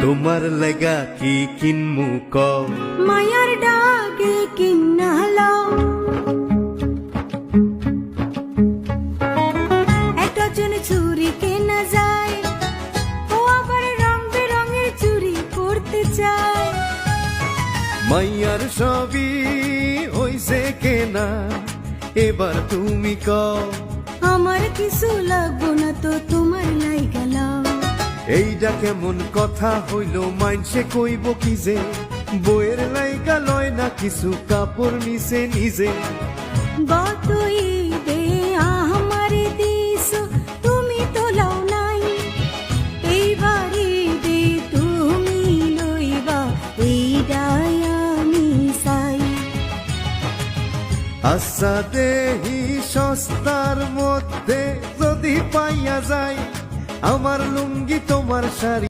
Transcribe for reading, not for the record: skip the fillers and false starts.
তোমার লাগা কি কিনমু কও মায়ার ডাকে কিন্না লও একটা জন চুরি কেনা যায় ও আবার রং বেরঙের চুরি পরতে চায় মাইয়ার সবই হইছে কেনা এবার তুমি কও আমার কিছু লাগবো না তো তোমার লাইগা লও এইটা কেমন কথা হইল মাইনসে কইব কি যে বইয়ের লাইগা লয় না কিছু কাপড় নিছে নিজে গত ঈদে আমারে দিছো তুমি তো লও নাই এইবার ঈদে তুমি লইবা এইটাই আমি চাই আচ্ছা দেহি সস্তার মধ্যে যদি পাইয়া যায় আমার লুঙ্গি তোমার শাড়ি